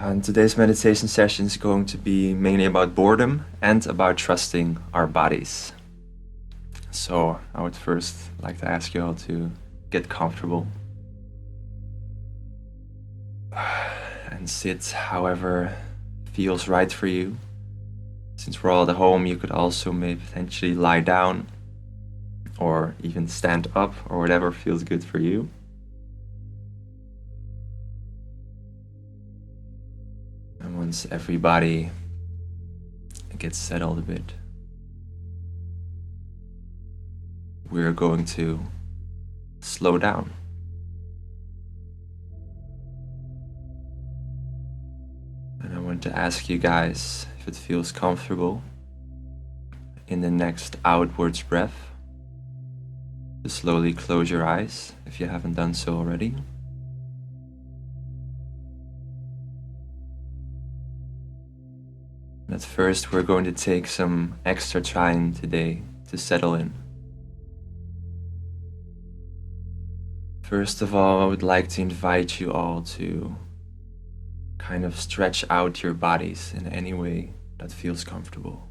And today's meditation session is going to be mainly about boredom and about trusting our bodies. So I would first like to ask you all to get comfortable and sit however feels right for you. Since we're all at home, you could also maybe potentially lie down or even stand up or whatever feels good for you. And once everybody gets settled a bit, we're going to slow down. And I want to ask you guys if it feels comfortable in the next outwards breath to slowly close your eyes if you haven't done so already. And at first, we're going to take some extra time today to settle in. First of all, I would like to invite you all to kind of stretch out your bodies in any way that feels comfortable.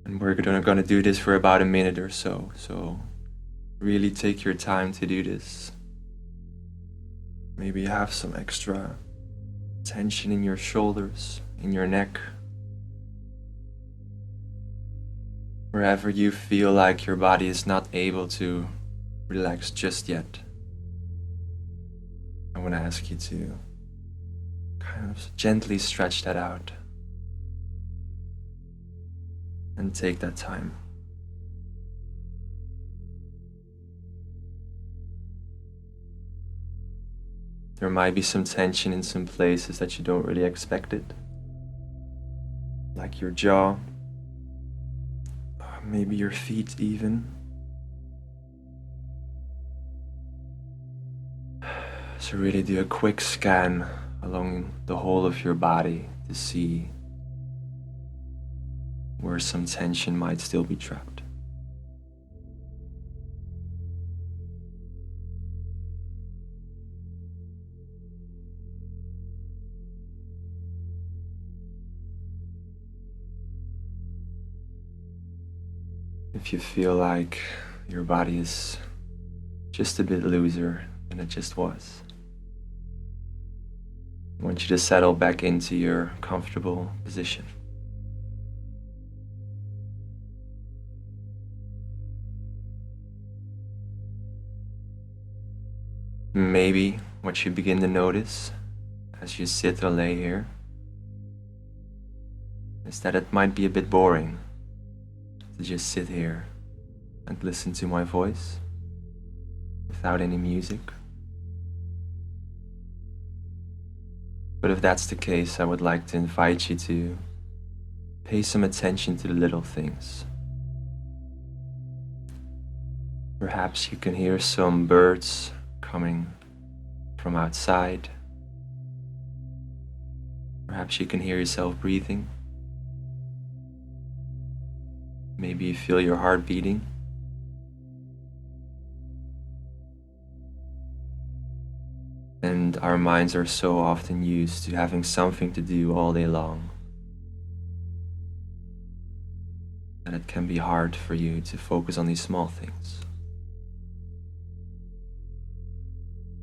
And we're going to do this for about a minute or so. So really take your time to do this. Maybe you have some extra tension in your shoulders, in your neck. Wherever you feel like your body is not able to relax just yet, I want to ask you to kind of gently stretch that out and take that time. There might be some tension in some places that you don't really expect it, like your jaw, maybe your feet even. So really do a quick scan along the whole of your body to see where some tension might still be trapped. If you feel like your body is just a bit looser than it just was, I want you to settle back into your comfortable position. Maybe what you begin to notice as you sit or lay here is that it might be a bit boring to just sit here and listen to my voice without any music. But if that's the case, I would like to invite you to pay some attention to the little things. Perhaps you can hear some birds coming from outside. Perhaps you can hear yourself breathing. Maybe you feel your heart beating. And our minds are so often used to having something to do all day long that it can be hard for you to focus on these small things.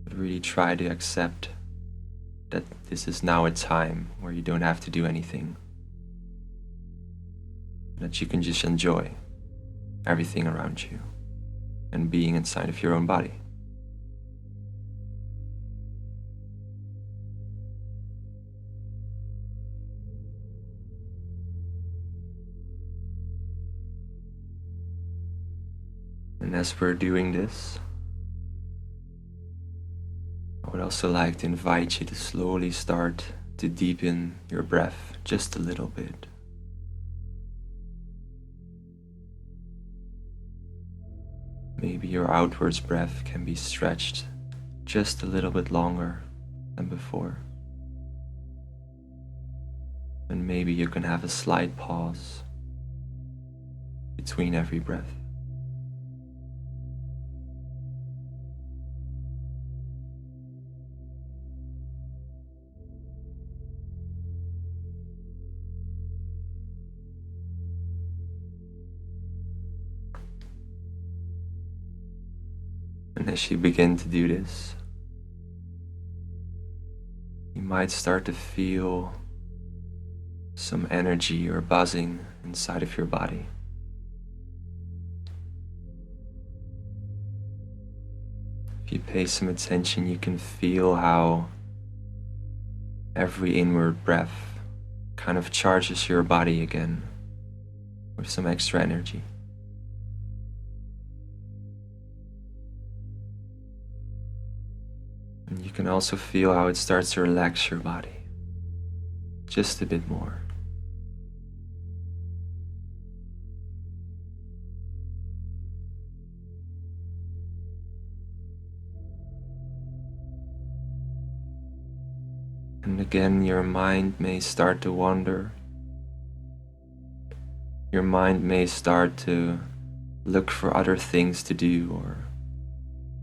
But really try to accept that this is now a time where you don't have to do anything, that you can just enjoy everything around you and being inside of your own body. And as we're doing this, I would also like to invite you to slowly start to deepen your breath just a little bit. Maybe your outwards breath can be stretched just a little bit longer than before. And maybe you can have a slight pause between every breath. And as you begin to do this, you might start to feel some energy or buzzing inside of your body. If you pay some attention, you can feel how every inward breath kind of charges your body again with some extra energy. And you can also feel how it starts to relax your body just a bit more. And again, your mind may start to wander. Your mind may start to look for other things to do or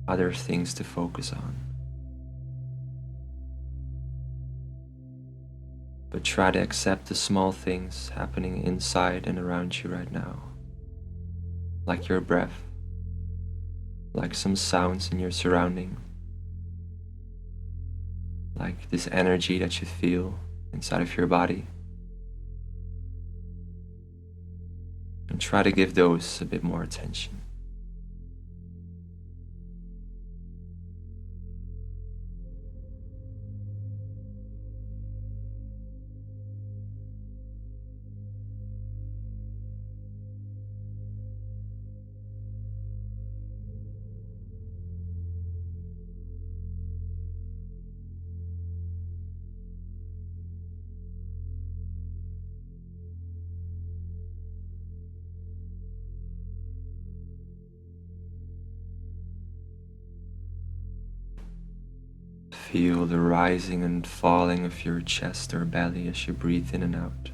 other things to focus on. But try to accept the small things happening inside and around you right now. Like your breath, like some sounds in your surroundings, like this energy that you feel inside of your body. And try to give those a bit more attention. Feel the rising and falling of your chest or belly as you breathe in and out.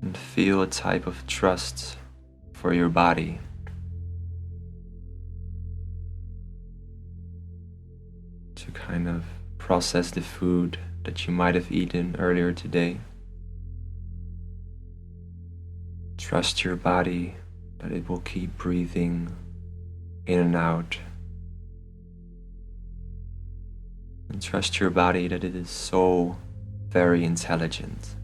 And feel a type of trust for your body. To kind of process the food that you might have eaten earlier today. Trust your body that it will keep breathing in and out. And trust your body that it is so very intelligent.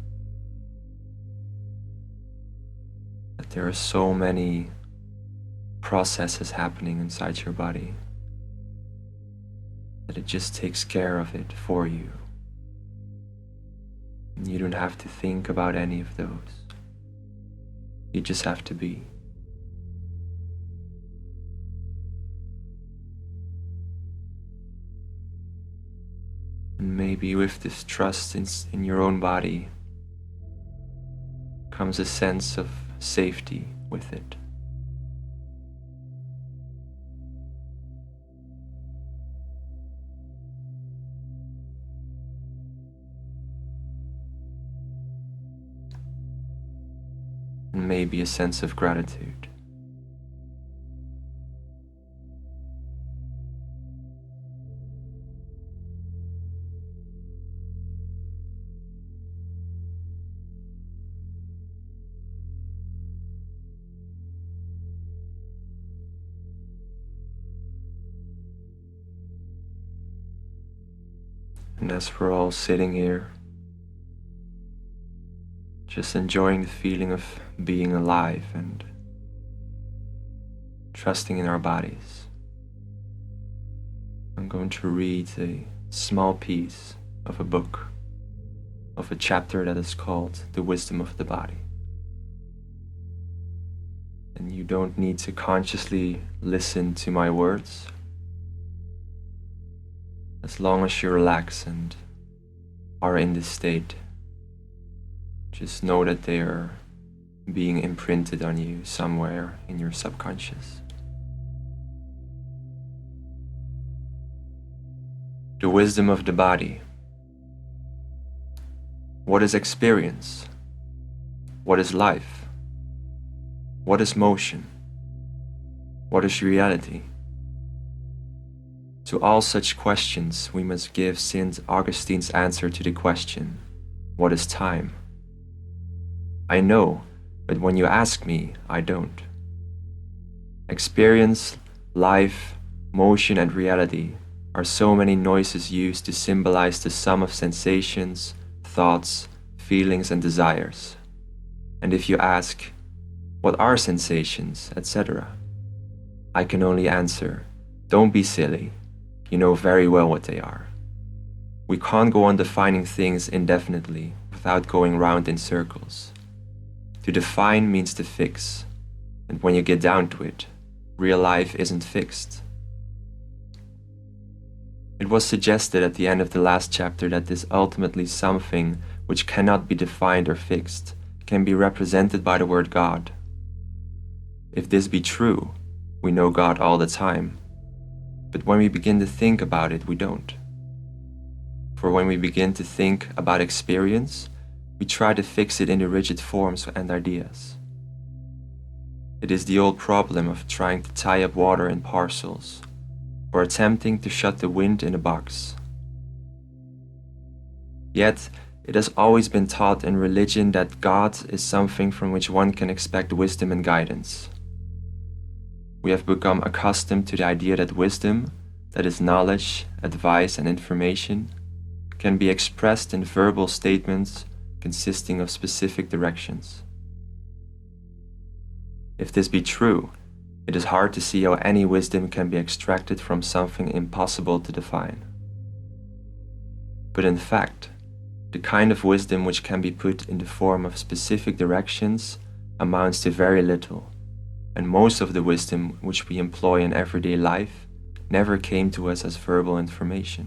That there are so many processes happening inside your body. That it just takes care of it for you. And you don't have to think about any of those. You just have to be. And maybe with this trust in your own body comes a sense of safety with it. And maybe a sense of gratitude. And as we're all sitting here, just enjoying the feeling of being alive and trusting in our bodies, I'm going to read a small piece of a book, of a chapter that is called The Wisdom of the Body. And you don't need to consciously listen to my words. As long as you relax and are in this state, just know that they are being imprinted on you somewhere in your subconscious. The wisdom of the body. What is experience? What is life? What is motion? What is reality? To all such questions we must give St. Augustine's answer to the question, what is time? I know, but when you ask me, I don't. Experience, life, motion, and reality are so many noises used to symbolize the sum of sensations, thoughts, feelings, and desires. And if you ask, what are sensations, etc., I can only answer, don't be silly. You know very well what they are. We can't go on defining things indefinitely without going round in circles. To define means to fix, and when you get down to it, real life isn't fixed. It was suggested at the end of the last chapter that this ultimately something which cannot be defined or fixed can be represented by the word God. If this be true, we know God all the time, but when we begin to think about it, we don't. For when we begin to think about experience, we try to fix it into rigid forms and ideas. It is the old problem of trying to tie up water in parcels, or attempting to shut the wind in a box. Yet, it has always been taught in religion that God is something from which one can expect wisdom and guidance. We have become accustomed to the idea that wisdom, that is knowledge, advice, and information, can be expressed in verbal statements consisting of specific directions. If this be true, it is hard to see how any wisdom can be extracted from something impossible to define. But in fact, the kind of wisdom which can be put in the form of specific directions amounts to very little, and most of the wisdom which we employ in everyday life never came to us as verbal information.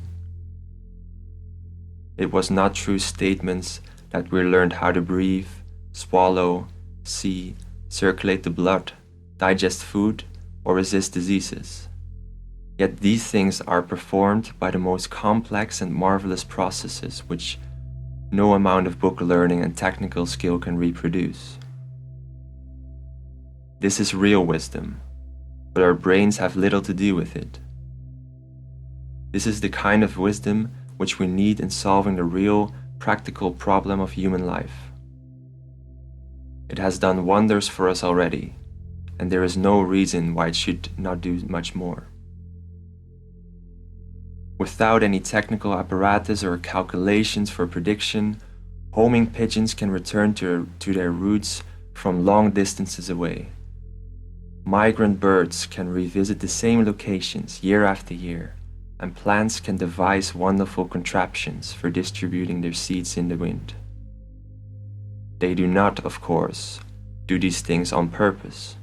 It was not through statements that we learned how to breathe, swallow, see, circulate the blood, digest food, or resist diseases. Yet these things are performed by the most complex and marvelous processes which no amount of book learning and technical skill can reproduce. This is real wisdom, but our brains have little to do with it. This is the kind of wisdom which we need in solving the real, practical problem of human life. It has done wonders for us already, and there is no reason why it should not do much more. Without any technical apparatus or calculations for prediction, homing pigeons can return to their roots from long distances away. Migrant birds can revisit the same locations year after year, and plants can devise wonderful contraptions for distributing their seeds in the wind. They do not, of course, do these things on purpose,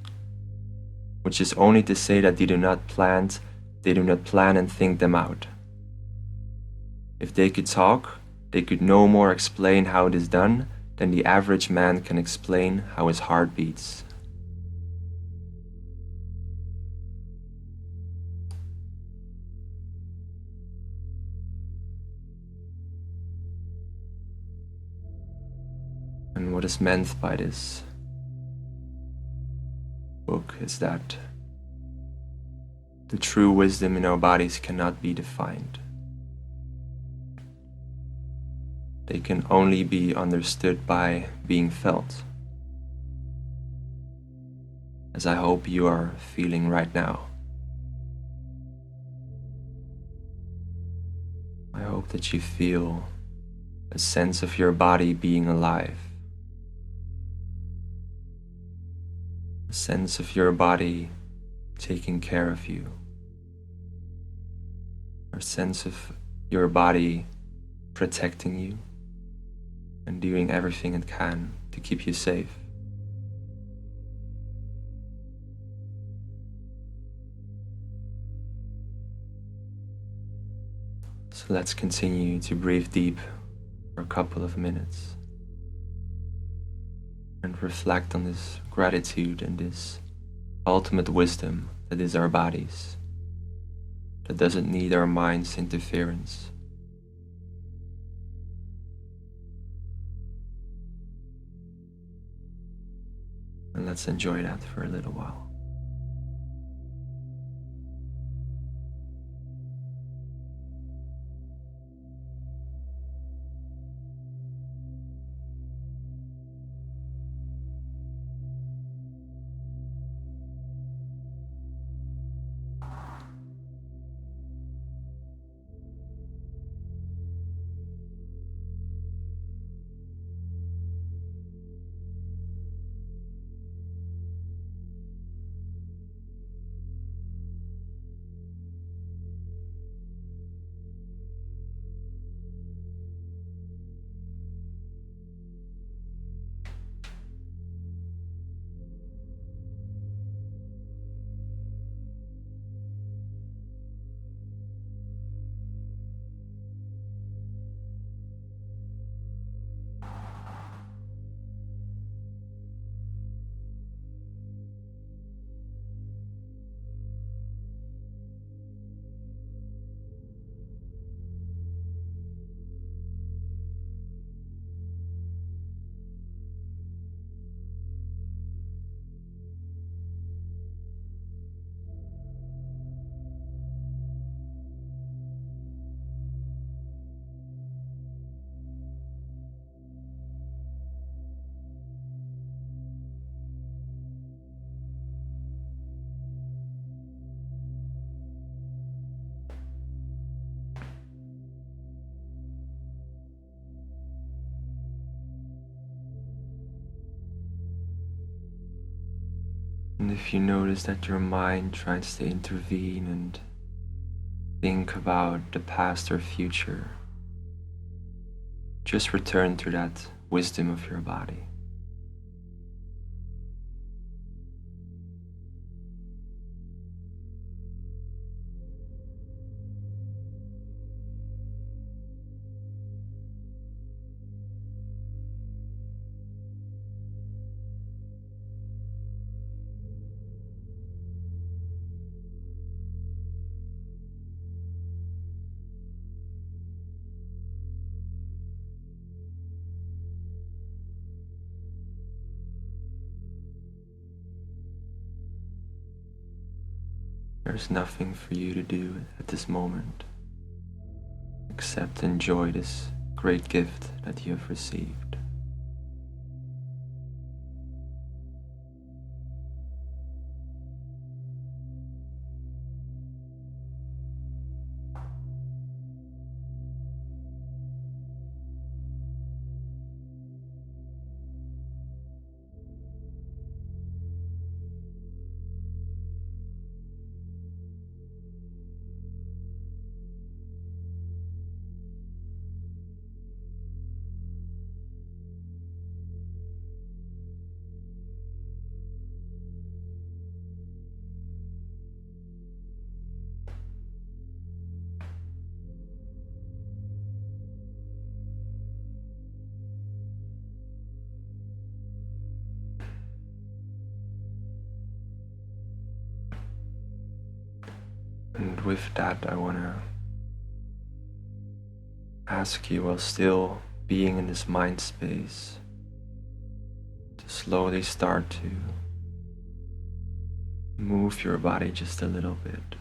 which is only to say that they do not plan and think them out. If they could talk, they could no more explain how it is done than the average man can explain how his heart beats. And what is meant by this book is that the true wisdom in our bodies cannot be defined. They can only be understood by being felt, as I hope you are feeling right now. I hope that you feel a sense of your body being alive, a sense of your body taking care of you, a sense of your body protecting you and doing everything it can to keep you safe. So let's continue to breathe deep for a couple of minutes and reflect on this gratitude and this ultimate wisdom that is our bodies, that doesn't need our mind's interference. And let's enjoy that for a little while. And if you notice that your mind tries to intervene and think about the past or future, just return to that wisdom of your body. There's nothing for you to do at this moment except enjoy this great gift that you have received. And with that, I want to ask you, while still being in this mind space, to slowly start to move your body just a little bit.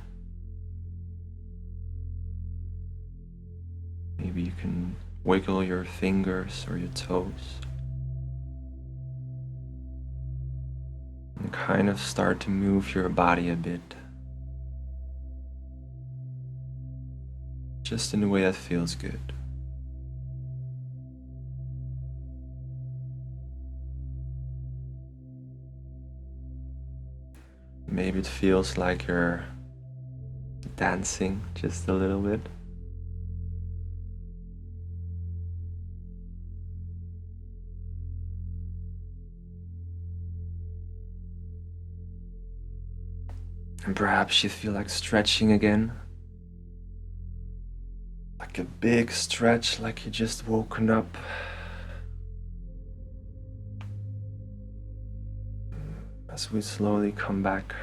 Maybe you can wiggle your fingers or your toes and kind of start to move your body a bit, just in a way that feels good. Maybe it feels like you're dancing just a little bit. And perhaps you feel like stretching again. Like a big stretch, like you just woken up. As we slowly come back.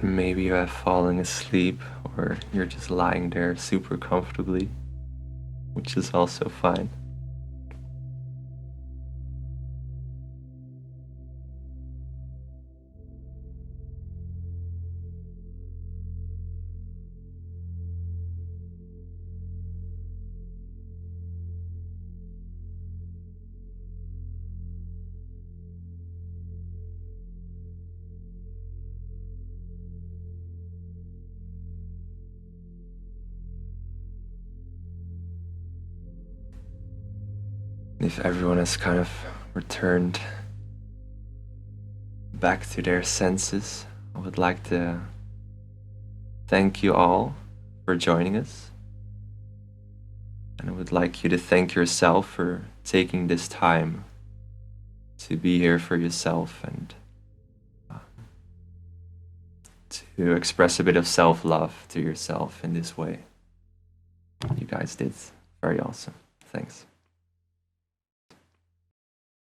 Maybe you have fallen asleep, or you're just lying there super comfortably, which is also fine. If everyone has kind of returned back to their senses, I would like to thank you all for joining us. And I would like you to thank yourself for taking this time to be here for yourself and to express a bit of self-love to yourself in this way. You guys did very awesome. Thanks.